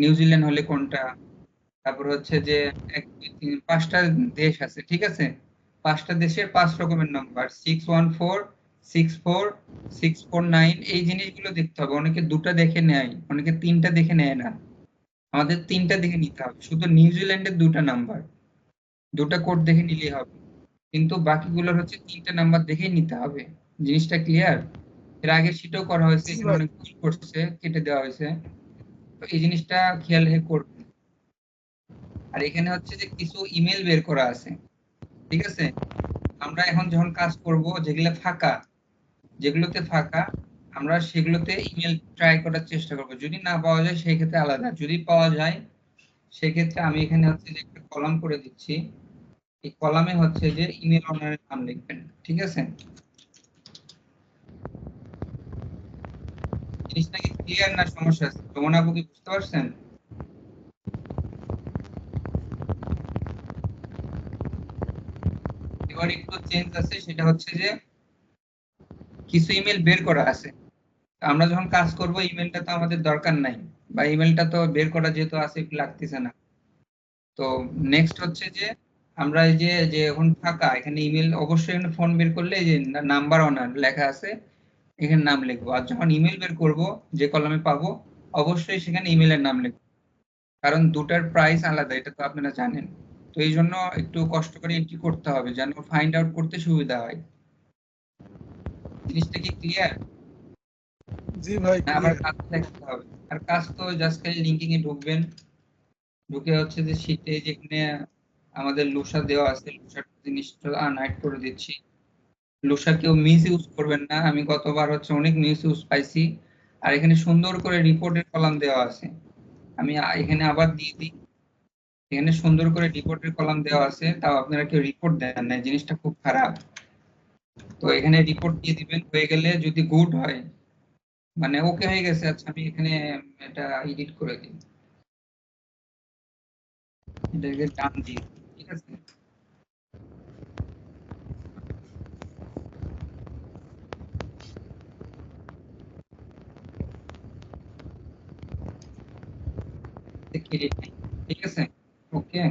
New Zealand হলে কোনটা, তারপর হচ্ছে যে 5টা দেশ আছে, ঠিক আছে, 5টা দেশের 5 রকমের নাম্বার, 614, 64, 649, এই জিনিসগুলো দেখতে হবে। অনেকে 2টা দেখে নেয়, অনেকে 3টা দেখে নেয় না। আমাদের 3টা দেখে নিতে হবে, শুধু নিউজিল্যান্ডের 2টা নাম্বার, 2টা কোড দেখে নিলেই হবে, কিন্তু বাকিগুলোর হচ্ছে 3টা নাম্বার দেখেই নিতে হবে। জিনিসটা ক্লিয়ার? এর আগে সেটাও করা হয়েছে, এখানে অনেক ভুল করছে, কেটে দেওয়া হয়েছে। তো এই জিনিসটা খেয়াল রেখে করবেন। আর এখানে হচ্ছে যে কিছু ইমেল বের করা আছে, ঠিক আছে। আমরা এখন যখন কাজ করব, যেগুলোতে ফাঁকা আমরা সেগুলোতে ইমেল ট্রাই করার চেষ্টা করব। যদি না পাওয়া যায় সেই ক্ষেত্রে আলাদা, যদি পাওয়া যায় সেক্ষেত্রে আমি এখানে হচ্ছে যে একটা কলাম করে দিচ্ছি। এই কলামে হচ্ছে যে ইমেল অনারের নাম লিখবেন, ঠিক আছে। জিনিসটা কি ক্লিয়ার না সমস্যা আছে? রোমন আপু কি বুঝতে পারছেন? এবার একটু চেঞ্জ আছে, সেটা হচ্ছে যে কিছু ইমেল বের করা আছে। আমরা যখন কাজ করব ইমেলটা তো আমাদের দরকার নাই, বা ইমেলটা তো বের করা যেহেতু আছে একটু লাগতেছে না। তো নেক্সট হচ্ছে যে আমরা এই যে যে এখন ফাঁকা, এখানে ইমেল অবশ্যই, এখানে ফোন বের করলে এই যে নাম্বার অনার লেখা আছে, এখানে নাম লিখবো। আর যখন ইমেল বের করব, যে কলমে পাবো, অবশ্যই সেখানে ইমেলের নাম লিখবো, কারণ দুটার প্রাইস আলাদা, এটা তো আপনারা জানেন। তো এই জন্য একটু কষ্ট করে এন্ট্রি করতে হবে, যেন ফাইন্ড আউট করতে সুবিধা হয়। জিনিসটা কি ক্লিয়ার? জি ভাই, না আবার ক্লিয়ার। কাজ দেখাতে হবে? আর কাজ তো জাস্ট খালি লিঙ্কিং এ ঢুকবেন, ঢুকে হচ্ছে যে শীটে যেখানে আমাদের লুসা দেওয়া আছে, লুসার জিনিসটা আনহাইড করে দিচ্ছি। লুসা কেউ মিস ইউজ করবেন না, আমি গতবার হচ্ছে অনেক মিস ইউজ পাইছি। আর এখানে সুন্দর করে রিপোর্টের কলাম দেওয়া আছে, আমি এখানে আবার দিয়ে দিই। এখানে সুন্দর করে রিপোর্টের কলাম দেওয়া আছে, তাও আপনারা কেউ রিপোর্ট দেন না, জিনিসটা খুব খারাপ। তো এখানে রিপোর্ট দিয়ে দিবেন, হয়ে গেলে যদি গুড হয়, মানে ওকে হয়ে গেছে, আচ্ছা আমি এখানে এটা এডিট করে দিই, এটাকে ডান দিই, ঠিক আছে। ক্রেডিট নেই, ঠিক আছে, ওকে।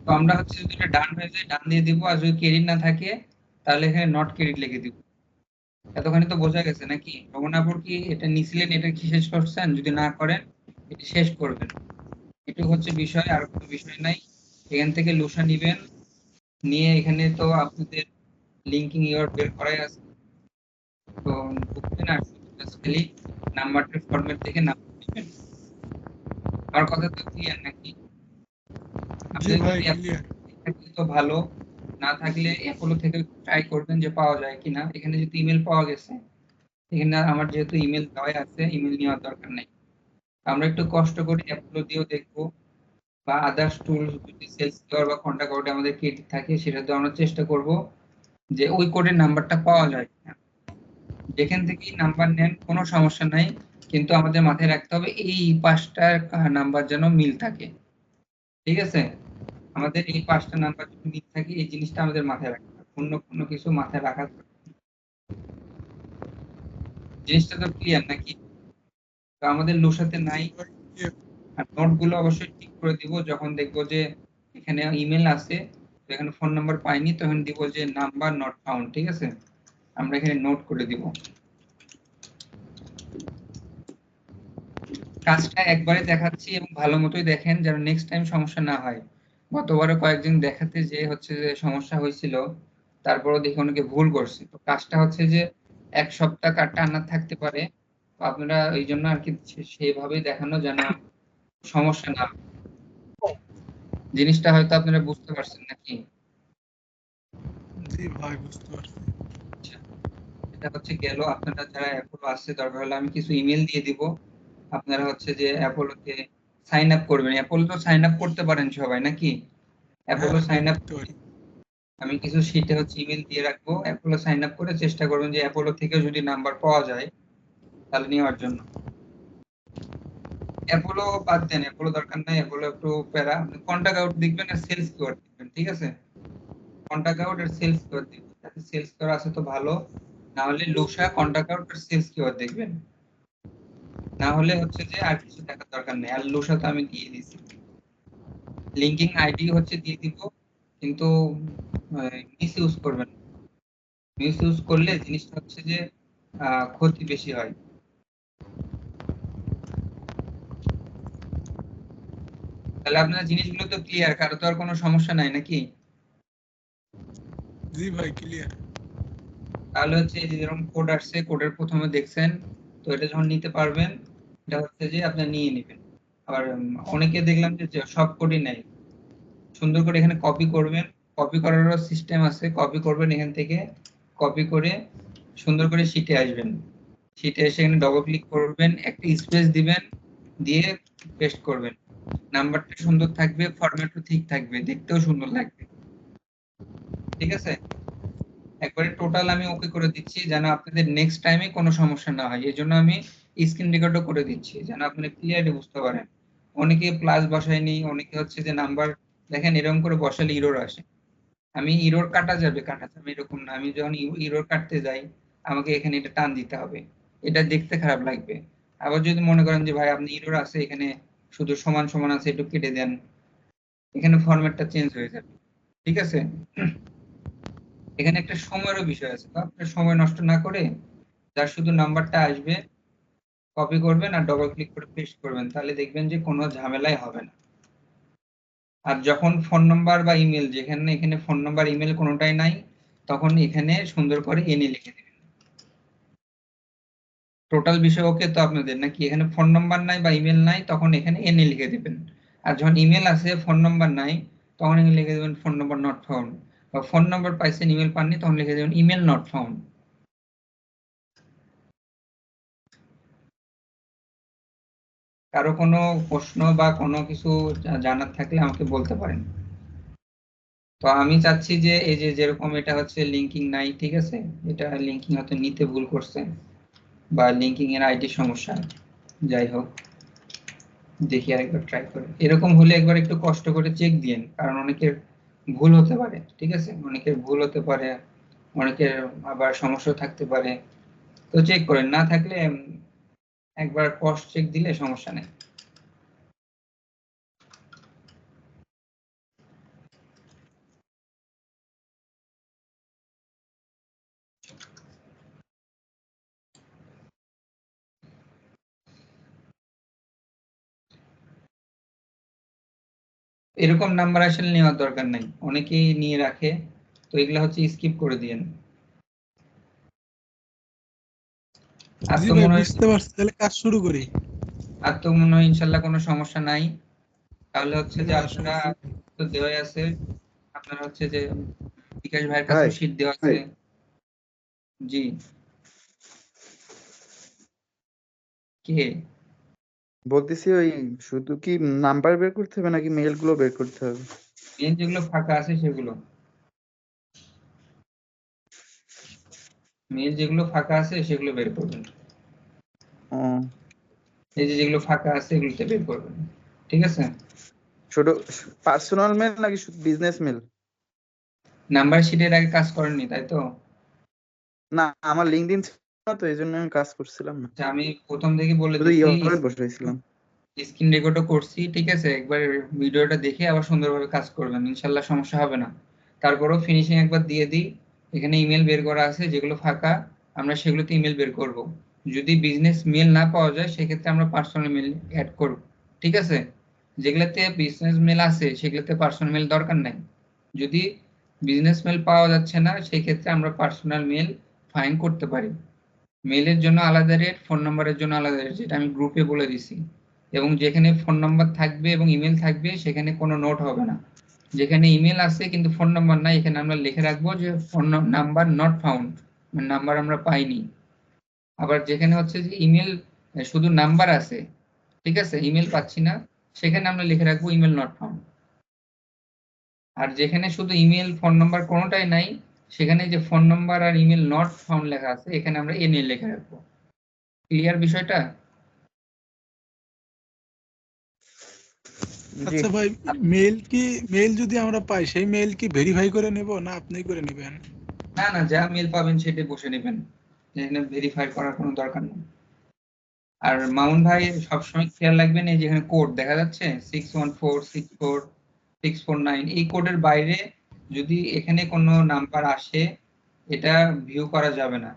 তো আমরা হচ্ছে যদি এটা ডান হয়ে যায় ডান দিয়ে দিব, আর যদি ক্রেডিট না থাকে তাহলে এখানে নট ক্রেডিট লিখে দিব। এতখানি তো বোঝা গেছে নাকি? রমনাপুর কি এটা নিছিলেন, এটা কি শেষ করছেন? যদি না করেন এটা শেষ করবেন। এটুকু হচ্ছে বিষয়, আর কোনো বিষয় নাই। এখান থেকে লুসা নিবেন, নিয়ে এখানে তো আপনাদের লিঙ্কিং ইউর বের করাই আছে। তো ঢুকবেন আর শুধু জাস্ট খালি নাম্বারটার ফরম্যাট দেখে নাম্বার দিবেন। আমার কথা তো ক্লিয়ার নাকি? জি আপনাদের ভাই, যদি ক্লিয়ার। থাকলে তো ভালো, না থাকলে অ্যাপোলো থেকে ট্রাই করবেন যে পাওয়া যায় কিনা। এখানে যেহেতু ইমেল পাওয়া গেছে, এখানে আমার যেহেতু ইমেল দেওয়াই আছে, ইমেল নেওয়ার দরকার নাই। আমরা একটু কষ্ট করে অ্যাপোলো দিয়েও দেখবো, বা আদার্স টুল যদি সেলস দেওয়ার বা কন্টাক্ট কোডে আমাদের ক্রেডিট থাকে সেটা দিয়ে আমরা চেষ্টা করব যে ওই কোডের নাম্বারটা পাওয়া যায় কিনা। যেখান থেকেই নাম্বার নেন কোনো সমস্যা নাই, কিন্তু আমাদের মাথায় রাখতে হবে এই 5টা নাম্বার যেন মিল থাকে, ঠিক আছে। আমাদের এই 5টা নাম্বার যদি মিল থাকে, এই জিনিসটা আমাদের মাথায় রাখতে হবে, অন্য কোনো কিছু মাথায় রাখার জিনিসটা তো ক্লিয়ার নাকি? তো আমাদের লোসাতে জি নাই। ভাই, ক্লিয়ার। আর নোট গুলো অবশ্যই ঠিক করে দিব, যখন দেখবো যে এখানে ইমেল আছে, তো এখানে ফোন নাম্বার পাইনি, তখন দিব যে নাম্বার নট ফাউন্ড, ঠিক আছে, আমরা এখানে নোট করে দিব। কাজটা একবারে দেখাচ্ছি এবং ভালো মতোই দেখেন, যেন নেক্সট টাইম সমস্যা না হয়। গতবারে কয়েকদিন দেখাতে যে হচ্ছে যে সমস্যা হয়েছিল, তারপরও দেখে অনেকে ভুল করছে। তো কাজটা হচ্ছে যে 1 সপ্তাহ টানা থাকতে পারে, তো আপনারা এই জন্য আর কি সেইভাবেই দেখানো, যেন সমস্যা না হয়। জিনিসটা হয়তো আপনারা বুঝতে পারছেন নাকি? জি ভাই, বুঝতে পারছি। আচ্ছা, এটা হচ্ছে গেল। আপনারা যারা অ্যাপোলো আছে, দরকার হলে আমি কিছু ইমেল দিয়ে দিব, আপনারা হচ্ছে যে অ্যাপোলোতে সাইন আপ করবেন। অ্যাপোলো তো সাইন আপ করতে পারেন সবাই নাকি? হ্যাঁ অ্যাপোলো ভাই, সাইন আপ, করতে পারি। আমি কিছু শীটে হচ্ছে ইমেল দিয়ে রাখবো, অ্যাপোলো সাইন আপ করে চেষ্টা করবেন যে অ্যাপোলো থেকে যদি নাম্বার পাওয়া যায় তাহলে নেওয়ার জন্য। অ্যাপোলো বাদ দেন, অ্যাপোলো দরকার নাই, অ্যাপোলো একটু প্যারা। আপনি কন্টাক্ট আউট দেখবেন আর সেলস কিওয়ার্ড দেখবেন, ঠিক আছে। কন্টাক্ট আউট আর সেলস কিওয়ার্ড দেখবেন, যাতে সেলস কিওয়ার্ড আছে তো ভালো, না হলে লুসা, কন্টাক্ট আউট আর সেলস কিওয়ার্ড দেখবেন। না হলে হচ্ছে যে আর কিছু দেখার দরকার নেই। আর লুসা তো আমি দিয়ে দিছি, লিঙ্কিং আইডি হচ্ছে দিয়ে দিব, কিন্তু মিস ইউজ করবেন। মিস ইউজ করলে জিনিসটা হচ্ছে যে ক্ষতি বেশি হয়। তাহলে আপনার জিনিসগুলো তো ক্লিয়ার, কারো তো আর কোনো সমস্যা নাই নাকি? জি ভাই ক্লিয়ার। তাহলে হচ্ছে এই যে যেরকম কোড আসছে, কোডের প্রথমে দেখছেন, তো এটা যখন নিতে পারবেন, এটা হচ্ছে যে আপনি নিয়ে নেবেন। আবার অনেকে দেখলাম যে সব কোডই নেয়। সুন্দর করে এখানে কপি করবেন, কপি করারও সিস্টেম আছে, কপি করবেন এখান থেকে, কপি করে সুন্দর করে শিটে আসবেন, শিটে এসে এখানে ডবল ক্লিক করবেন, একটা স্পেস দিবেন, দিয়ে পেস্ট করবেন। নাম্বারটা সুন্দর থাকবে, ফরম্যাটও ঠিক থাকবে, দেখতেও সুন্দর লাগবে। ঠিক আছে, একবারে টোটাল আমি ওকে করে দিচ্ছি যেন আপনাদের নেক্সট টাইমে কোনো সমস্যা না হয়। এই জন্য আমি স্ক্রিন রেকর্ডও করে দিচ্ছি যেন আপনারা ক্লিয়ারলি বুঝতে পারেন। অনেকে প্লাস বসায়নি, অনেকে হচ্ছে যে নাম্বার দেখেন এরকম করে বসালে ইরর আসে। আমি ইরর কাটা যাবে, আমি এরকম না, আমি যখন ইরর কাটতে যাই আমাকে এখানে এটা টান দিতে হবে, এটা দেখতে খারাপ লাগবে। আবার যদি মনে করেন যে ভাই আপনি ইরর আছে এখানে, শুধু সমান সমান আছে, একটু কেটে দেন, এখানে ফরম্যাটটা চেঞ্জ হয়ে যাবে। ঠিক আছে, এখানে একটা সময়েরও বিষয় আছে, তো আপনার সময় নষ্ট না করে যার শুধু নাম্বারটা আসবে কপি করবেন আর ডবল ক্লিক করে পেস্ট করবেন, তাহলে দেখবেন যে কোনো ঝামেলাই হবে না। আর যখন ফোন নাম্বার বা ইমেল, যেখানে এখানে ফোন নাম্বার ইমেল কোনোটাই নাই, তখন এখানে সুন্দর করে এনে লিখে দিবেন। টোটাল বিষয় ওকে তো আপনাদের নাকি? এখানে ফোন নাম্বার নাই বা ইমেল নাই, তখন এখানে এনে লিখে দিবেন। আর যখন ইমেল আছে ফোন নাম্বার নাই, তখন এখানে লিখে দেবেন ফোন নাম্বার নট ফাউন্ড, বা ফোন নাম্বার পাইছেন ইমেল পাননি, তখন লিখে দেবেন ইমেল নট ফাউন্ড। কারো কোনো প্রশ্ন বা কোনো কিছু জানার থাকলে আমাকে বলতে পারেন। তো আমি চাচ্ছি যে এই যে যেরকম এটা হচ্ছে লিঙ্কিং নাই, ঠিক আছে, এটা লিঙ্কিং হয়তো নিতে ভুল করছে বা লিঙ্কিং এর আইডি সমস্যা, যাই হোক, দেখি আরেকবার ট্রাই করে। এরকম হলে একবার একটু কষ্ট করে চেক দিয়েন, কারণ অনেকের ভুল হতে পারে, ঠিক আছে, অনেকের ভুল হতে পারে, অনেকের আবার সমস্যা থাকতে পারে। তো চেক করেন, না থাকলে একবার ক্রস চেক দিলে সমস্যা নেই। এরকম নাম্বার আসলে নেওয়ার দরকার নাই, অনেকেই নিয়ে রাখে, তো এগুলা হচ্ছে স্কিপ করে দিয়েন। আর জি তো ভাই মনে হয়, বুঝতে পারছি, তাহলে কাজ শুরু করি। ইনশাল্লাহ কোনো সমস্যা নাই। তাহলে হচ্ছে যে না আপনারা সমস্যা নেই। তো দেওয়াই আছে, আপনারা হচ্ছে যে বিকাশ ভাইয়ের ভাই কাছেও শীট দেওয়া আছে। জি, কে? বলতেছি ওই শুধু কি নাম্বার বের করতে হবে নাকি মেল গুলো বের করতে হবে? মেন যেগুলো ফাঁকা আছে সেগুলো, মেল যেগুলো ফাঁকা আছে সেগুলো বের করবেন। ও এই যে যেগুলো ফাঁকা আছে এগুলোতে বের করবেন, ঠিক আছে। ছোট পার্সোনাল মেল নাকি বিজনেস মেল? নাম্বার শিটের আগে কাজ করেননি তাই তো? না আমার লিঙ্কডইন ছিল না তো এই জন্য আমি কাজ করছিলাম না, আচ্ছা, আমি প্রথম থেকে বলে শুধু দিচ্ছি, ইয়ে বসাইছিলাম। স্ক্রিন রেকর্ডও করছি, ঠিক আছে, একবার ভিডিওটা দেখে আবার সুন্দরভাবে কাজ করবেন, ইনশাল্লাহ সমস্যা হবে না। তারপরেও ফিনিশিং একবার দিয়ে দিই, এখানে ইমেল বের করা আছে, যেগুলো ফাঁকা আমরা সেগুলোতে ইমেল বের করব। যদি বিজনেস মেল না পাওয়া যায় সেক্ষেত্রে আমরা পার্সোনাল মেল অ্যাড করব, ঠিক আছে। যেগুলোতে বিজনেস মেল আছে সেগুলোতে পার্সোনাল মেল দরকার নাই। যদি বিজনেস মেল পাওয়া যাচ্ছে না সেই ক্ষেত্রে আমরা পার্সোনাল মেল ফাইন করতে পারি। মেলের জন্য আলাদা রেট, ফোন নাম্বারের জন্য আলাদা রেট, যেটা আমি গ্রুপে বলে দিছি। এবং যেখানে ফোন নাম্বার থাকবে এবং ইমেল থাকবে সেখানে কোনো নোট হবে না। যেখানে ইমেল আছে কিন্তু ফোন নাম্বার নাই, এখানে আমরা লিখে রাখবো যে ফোন নাম্বার নট ফাউন্ড, মানে নাম্বার আমরা পাইনি। আবার যেখানে হচ্ছে যে ইমেল শুধু নাম্বার আছে, ঠিক আছে, ইমেল পাচ্ছি না, সেখানে আমরা লিখে রাখবো ইমেল নট ফাউন্ড। আর যেখানে শুধু ইমেল ফোন নাম্বার কোনোটাই নাই, সেখানে যে ফোন নাম্বার আর ইমেল নট ফাউন্ড লেখা আছে এখানে আমরা এন লিখে রাখবো। ক্লিয়ার বিষয়টা? জি আচ্ছা ভাই, মেল যদি আমরা পাই সেই মেল কি ভেরিফাই করে নেব না আপনি করে নেবেন? না না, যা মেল পাবেন সেটাই বসে নেবেন, এখানে ভেরিফাই করার কোনো দরকার নেই। আর মামুন ভাই সবসময় খেয়াল রাখবেন, এই যেখানে কোড দেখা যাচ্ছে 61464649, এই কোডের বাইরে যদি এখানে কোনো নাম্বার আসে এটা ভিউ করা যাবে না।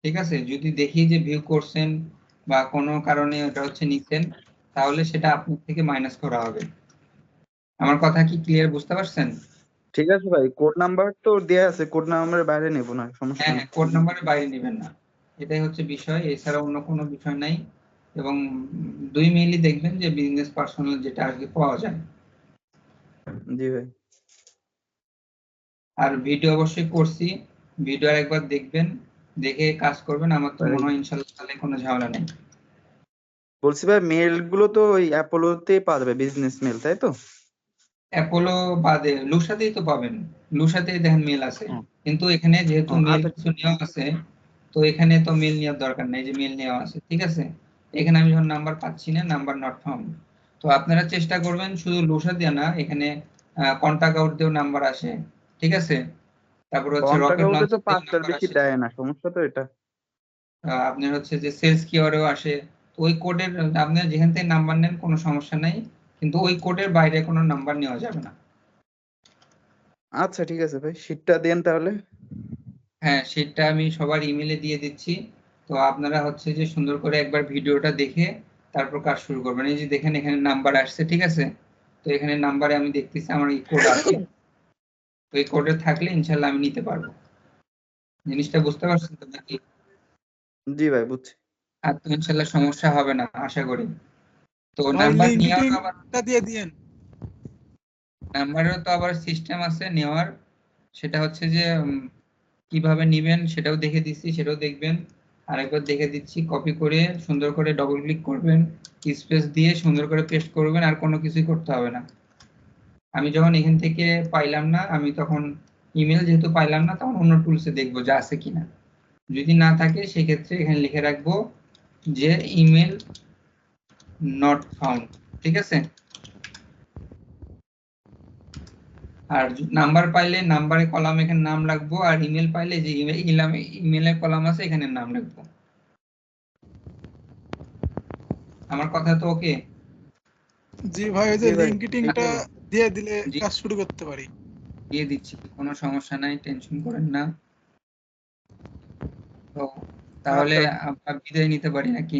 ঠিক আছে, যদি দেখি যে ভিউ করছেন বা কোনো কারণে ওটা হচ্ছে নিচ্ছেন, তাহলে সেটা আপনার থেকে মাইনাস করা হবে। আমার কথা কি ক্লিয়ার বুঝতে পারছেন? ঠিক আছে ভাই, কোড নাম্বার তো দেয়া আছে, কোড নাম্বারের বাইরে নেব না, সমস্যা হ্যাঁ নেই। হ্যাঁ, কোড নাম্বারের বাইরে নেবেন না, এটাই হচ্ছে বিষয়, এছাড়া অন্য কোনো বিষয় নাই। এবং 2 মেইলই দেখবেন যে বিজনেস পার্সোনাল যেটা আর কি পাওয়া যায়। জি ভাই। আর ভিডিও অবশ্যই করছি, ভিডিও আর একবার দেখবেন, দেখে কাজ করবেন, আমার তো ভাই মনে হয় ইনশাল্লাহ তাহলে কোনো ঝামেলা নেই। বলছি ভাই, মেল গুলো তো ওই অ্যাপোলোতে পাওয়া যাবে, বিজনেস মেল, তাই তো? অ্যাপোলো বাদে লুসাতেই তো পাবেন, লুসাতেই দেখেন মেল আছে, হুম। কিন্তু এখানে যেহেতু মেল আচ্ছা কিছু নেওয়া আছে, তো এখানে তো মেল নেওয়ার দরকার নেই, যে মেল নেওয়া আছে, ঠিক আছে। এখানে আমি যখন নাম্বার পাচ্ছি না, নাম্বার নট ফাউন্ড, তো আপনারা চেষ্টা করবেন শুধু লুসা দিয়ে না, এখানে কন্টাক্ট আউট দিয়েও নাম্বার আসে, ঠিক আছে। তারপর হচ্ছে কন্টাক্ট রকেট আউটে তো লঞ্চার দিয়েও 5টার নাম্বার বেশি আসে, দেয় না, সমস্যা তো এটা। আপনার হচ্ছে যে সেলস কিওয়ার্ডেও আসে। তো ওই কোডের আপনি যেখান থেকে নাম্বার নেন কোনো সমস্যা নাই, কিন্তু ওই কোডের বাইরে কোনো নাম্বার নেওয়া যাবে না। আচ্ছা ঠিক আছে ভাই, শীটটা দেন তাহলে। হ্যাঁ, সেটা আমি সবার ইমেলে দিয়ে দিচ্ছি। তো আপনারা হচ্ছে যে সুন্দর করে একবার ভিডিওটা দেখে তারপর কাজ শুরু করবেন। এই যে দেখেন এখানে নাম্বার আসছে, ঠিক আছে। তো এখানে নাম্বারে আমি দেখতেছি আমার এই কোড আছে, তো এই কোডে থাকলে ইনশাল্লাহ আমি নিতে পারবো। জিনিসটা বুঝতে পারছেন তো নাকি? জি ভাই, বুঝছি। আর তো ইনশাল্লাহ সমস্যা হবে না আশা করি। তো ভাই নাম্বার নেওয়ার আবার, লিঙ্কটা দিয়ে দিয়েন। নাম্বারেরও তো আবার সিস্টেম আছে নেওয়ার, সেটা হচ্ছে যে কিভাবে নিবেন সেটাও দেখে দিচ্ছি, সেটাও দেখবেন। আরেকবার দেখে দিচ্ছি, কপি করে সুন্দর করে ডবল ক্লিক করবেন, স্পেস দিয়ে সুন্দর করে পেস্ট করবেন, আর কোনো কিছুই করতে হবে না। আমি যখন এখান থেকে পাইলাম না, আমি তখন ইমেল যেহেতু পাইলাম না, তখন অন্য টুলসে দেখবো যে আছে কিনা। যদি না থাকে সেক্ষেত্রে এখানে লিখে রাখবো যে ইমেল নট ফাউন্ড, ঠিক আছে। আর নাম্বার পাইলে নাম্বারে কলাম এখানে নাম রাখবো, আর ইমেল পাইলে যে ইমেলের কলাম আছে এখানে নাম রাখবো। আমার কথা তো ওকে? জি ভাই, ওই যে জি ভাই, লিঙ্কটা এইটাই ভাই। দিয়ে দিলে জি, কাজ শুরু করতে পারি। দিয়ে দিচ্ছি, কোনো সমস্যা নাই, টেনশন করেন না। তো তাহলে আচ্ছা। আমরা বিদায় নিতে পারি নাকি?